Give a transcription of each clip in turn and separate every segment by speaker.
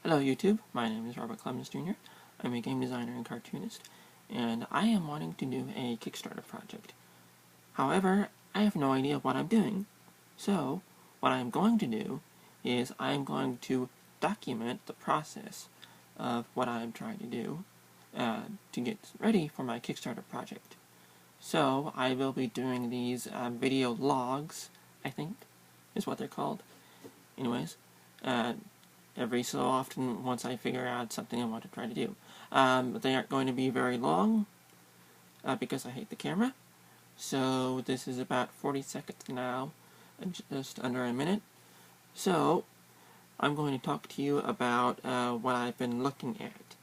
Speaker 1: Hello YouTube, my name is Robert Clemens Jr. I'm a game designer and cartoonist, and I am wanting to do a Kickstarter project. However, I have no idea what I'm doing. So, what I'm going to do is I'm going to document the process of what I'm trying to do to get ready for my Kickstarter project. So, I will be doing these video logs, I think, is what they're called. Anyways, every so often once I figure out something I want to try to do. They aren't going to be very long because I hate the camera. So this is about 40 seconds now, just under a minute. So I'm going to talk to you about what I've been looking at.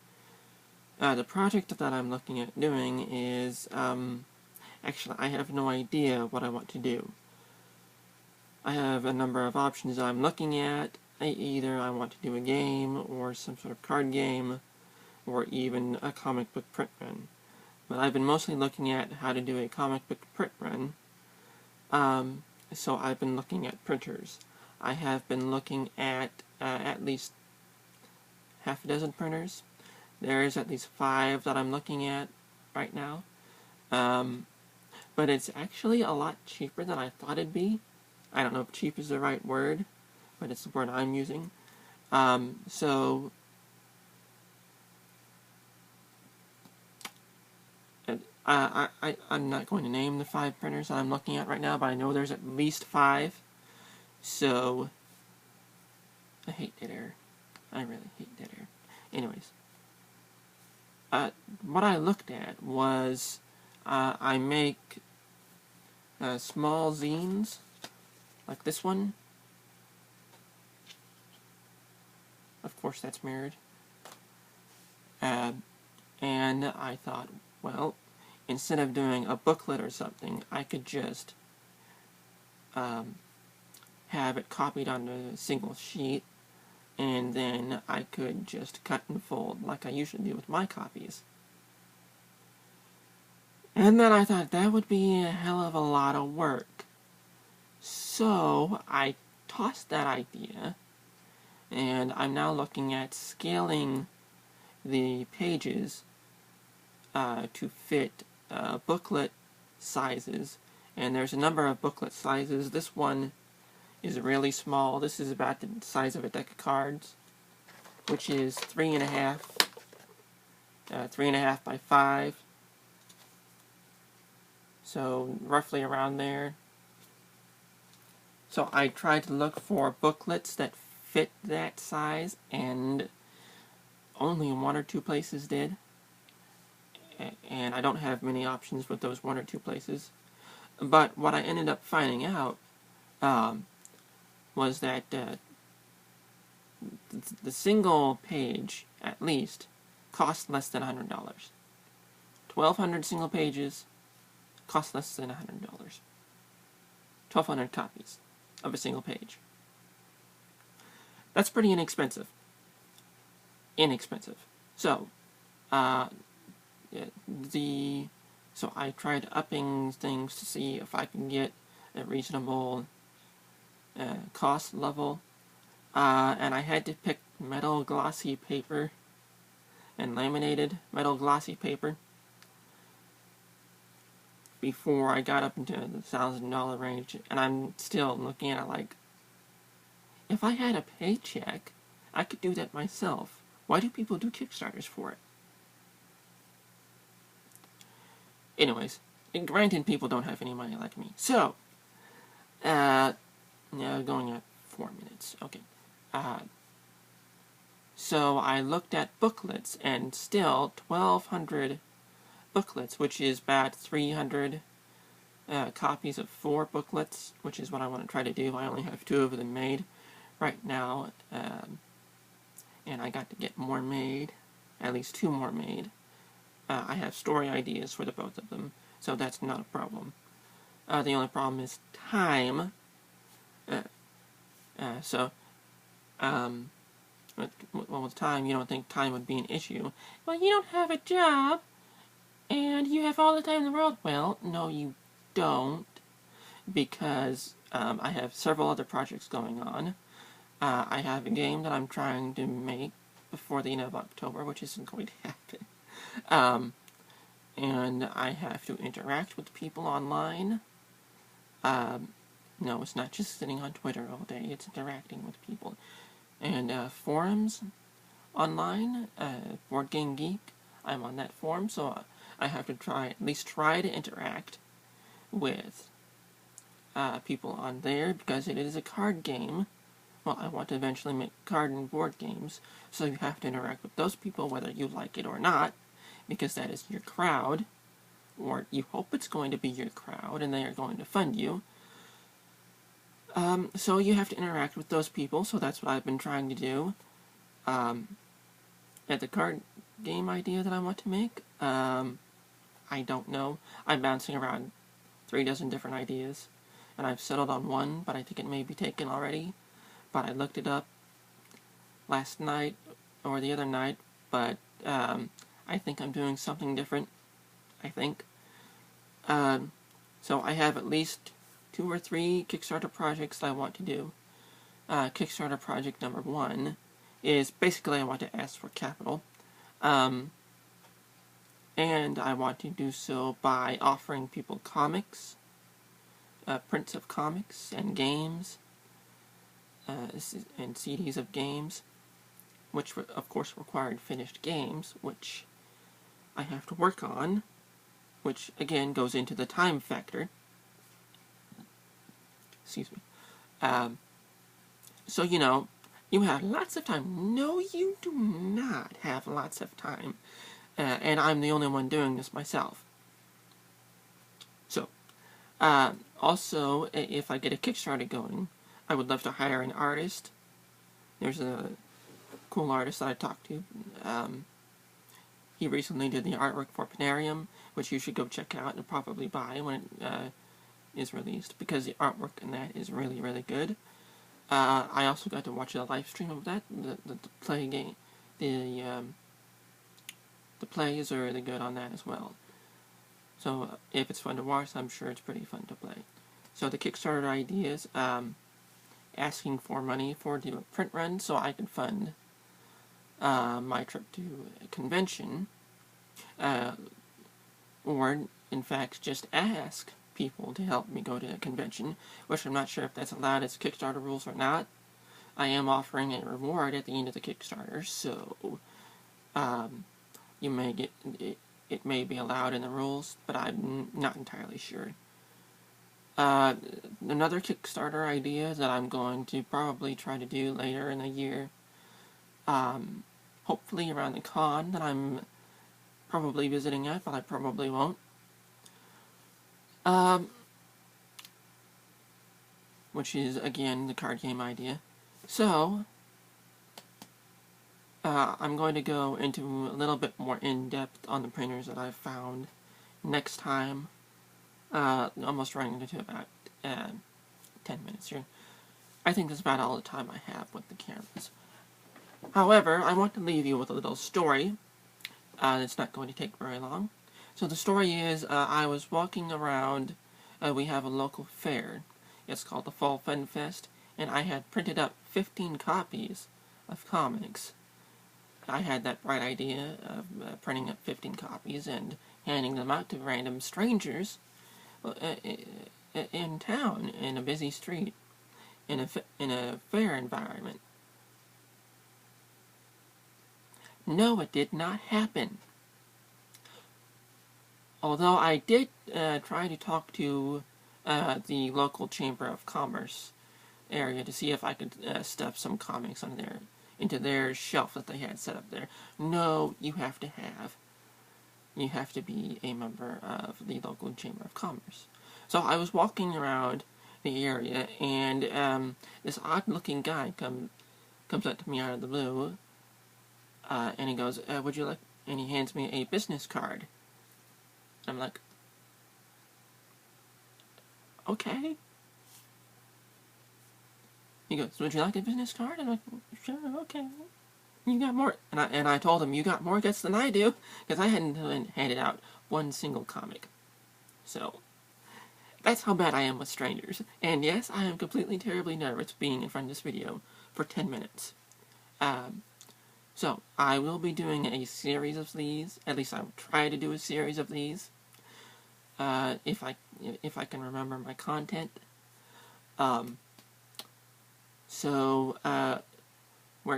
Speaker 1: The project that I'm looking at doing is, actually I have no idea what I want to do. I have a number of options I'm looking at. Either I want to do a game, or some sort of card game, or even a comic book print run. But I've been mostly looking at how to do a comic book print run, so I've been looking at printers. I have been looking at least half a dozen printers. There's at least 5 that I'm looking at right now. But it's actually a lot cheaper than I thought it'd be. I don't know if cheap is the right word, but it's the word I'm using. I'm not going to name the 5 printers that I'm looking at right now, but I know there's at least 5. So, I hate dead air. I really hate dead air. Anyways, what I looked at was, I make small zines, like this one. Of course, that's mirrored. And I thought, well, instead of doing a booklet or something, I could just have it copied onto a single sheet, and then I could just cut and fold like I usually do with my copies. And then I thought that would be a hell of a lot of work. So I tossed that idea, and I'm now looking at scaling the pages to fit booklet sizes. And there's a number of booklet sizes. This one is really small. This is about the size of a deck of cards, which is 3.5 by 5. So roughly around there. So I tried to look for booklets that fit that size, and only 1 or 2 places did. And I don't have many options with those 1 or 2 places. But what I ended up finding out was that the single page, at least, cost less than $100. 1,200 single pages cost less than $100. 1,200 copies of a single page. That's pretty inexpensive. So, so I tried upping things to see if I can get a reasonable cost level, and I had to pick metal glossy paper and laminated metal glossy paper before I got up into the $1,000 range, and I'm still looking at it like, if I had a paycheck, I could do that myself. Why do people do Kickstarters for it? Anyways, granted, people don't have any money like me. So, now going at 4 minutes. Okay. So I looked at booklets, and still 1,200 booklets, which is about 300 copies of 4 booklets, which is what I want to try to do. I only have 2 of them made right now, and I got to get more made, at least 2 more made. I have story ideas for the both of them, so that's not a problem. The only problem is time. Well, with time, you don't think time would be an issue. Well, you don't have a job, and you have all the time in the world. Well, no, you don't, because I have several other projects going on. I have a game that I'm trying to make before the end of October, which isn't going to happen. And I have to interact with people online. No, it's not just sitting on Twitter all day, it's interacting with people. And forums online, Board Game Geek, I'm on that forum, so I have to at least try to interact with people on there, because it is a card game. Well, I want to eventually make card and board games, so you have to interact with those people whether you like it or not, because that is your crowd, or you hope it's going to be your crowd, and they are going to fund you. So you have to interact with those people, so that's what I've been trying to do. At the card game idea that I want to make, I don't know. I'm bouncing around 3 dozen different ideas, and I've settled on one, but I think it may be taken already. But I looked it up last night, or the other night, but I think I'm doing something different, I think. So I have at least 2 or 3 Kickstarter projects that I want to do. Kickstarter project number 1 is basically I want to ask for capital. And I want to do so by offering people comics, prints of comics and games, and CDs of games, which of course required finished games, which I have to work on, which again goes into the time factor. Excuse me. So, you know, you have lots of time. No, you do not have lots of time. And I'm the only one doing this myself. So, also, if I get a Kickstarter going, I would love to hire an artist. There's a cool artist that I talked to. He recently did the artwork for Panarium, which you should go check out and probably buy when it is released, because the artwork in that is really, really good. I also got to watch a live stream of that. The play game, the plays are really good on that as well. So if it's fun to watch, I'm sure it's pretty fun to play. So the Kickstarter idea is asking for money for a print run so I can fund my trip to a convention, or in fact just ask people to help me go to a convention, which I'm not sure if that's allowed as Kickstarter rules or not. I am offering a reward at the end of the Kickstarter, so you may get it may be allowed in the rules, but I'm not entirely sure. Another Kickstarter idea that I'm going to probably try to do later in the year, hopefully around the con that I'm probably visiting at, but I probably won't. Which is, again, the card game idea. So, I'm going to go into a little bit more in-depth on the printers that I've found next time. Almost running into about 10 minutes here. I think that's about all the time I have with the cameras. However, I want to leave you with a little story. It's not going to take very long. So the story is, I was walking around, we have a local fair. It's called the Fall Fun Fest, and I had printed up 15 copies of comics. I had that bright idea of printing up 15 copies and handing them out to random strangers in town, in a busy street, in a fair environment. No, it did not happen. Although I did try to talk to the local Chamber of Commerce area to see if I could stuff some comics into their shelf that they had set up there. No, you have to be a member of the local Chamber of Commerce. So I was walking around the area, and this odd-looking guy comes up to me out of the blue, and he goes, would you like, and he hands me a business card. I'm like, okay. He goes, would you like a business card? I'm like, sure, okay. You got more, and I told him, you got more guts than I do, because I hadn't handed out one single comic. So, that's how bad I am with strangers. And yes, I am completely terribly nervous being in front of this video for 10 minutes. So So, I will be doing a series of these. At least I will try to do a series of these. If I can remember my content. Where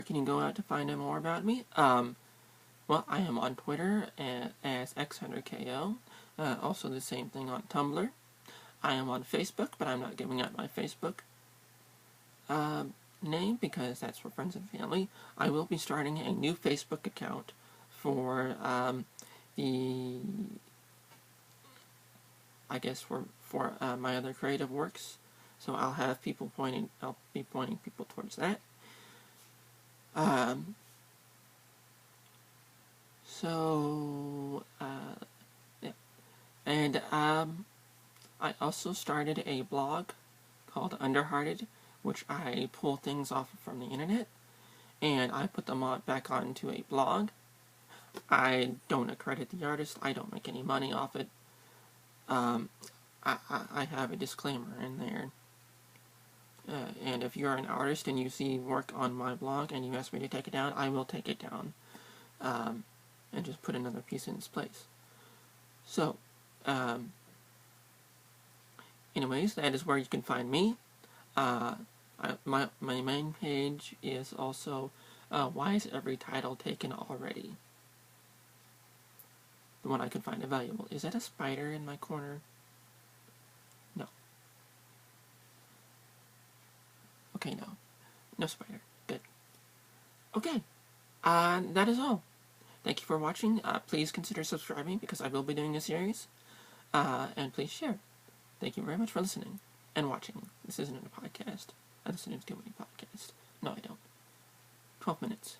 Speaker 1: can you go out to find out more about me? Well, I am on Twitter as X100KO. Also the same thing on Tumblr. I am on Facebook, but I'm not giving out my Facebook name because that's for friends and family. I will be starting a new Facebook account for my other creative works. So I'll be pointing people towards that. Yeah. And I also started a blog called Underhearted, which I pull things off from the internet, and I put them back onto a blog. I don't accredit the artist. I don't make any money off it. I have a disclaimer in there. And if you're an artist and you see work on my blog and you ask me to take it down, I will take it down. And just put another piece in its place. So, anyways, that is where you can find me. My main page is also, why is every title taken already? The one I can find valuable. Is that a spider in my corner? No. Okay, no. No spider. Good. Okay. That is all. Thank you for watching. Please consider subscribing because I will be doing a series. And please share. Thank you very much for listening and watching. This isn't a podcast. I listen to too many podcasts. No, I don't. 12 minutes.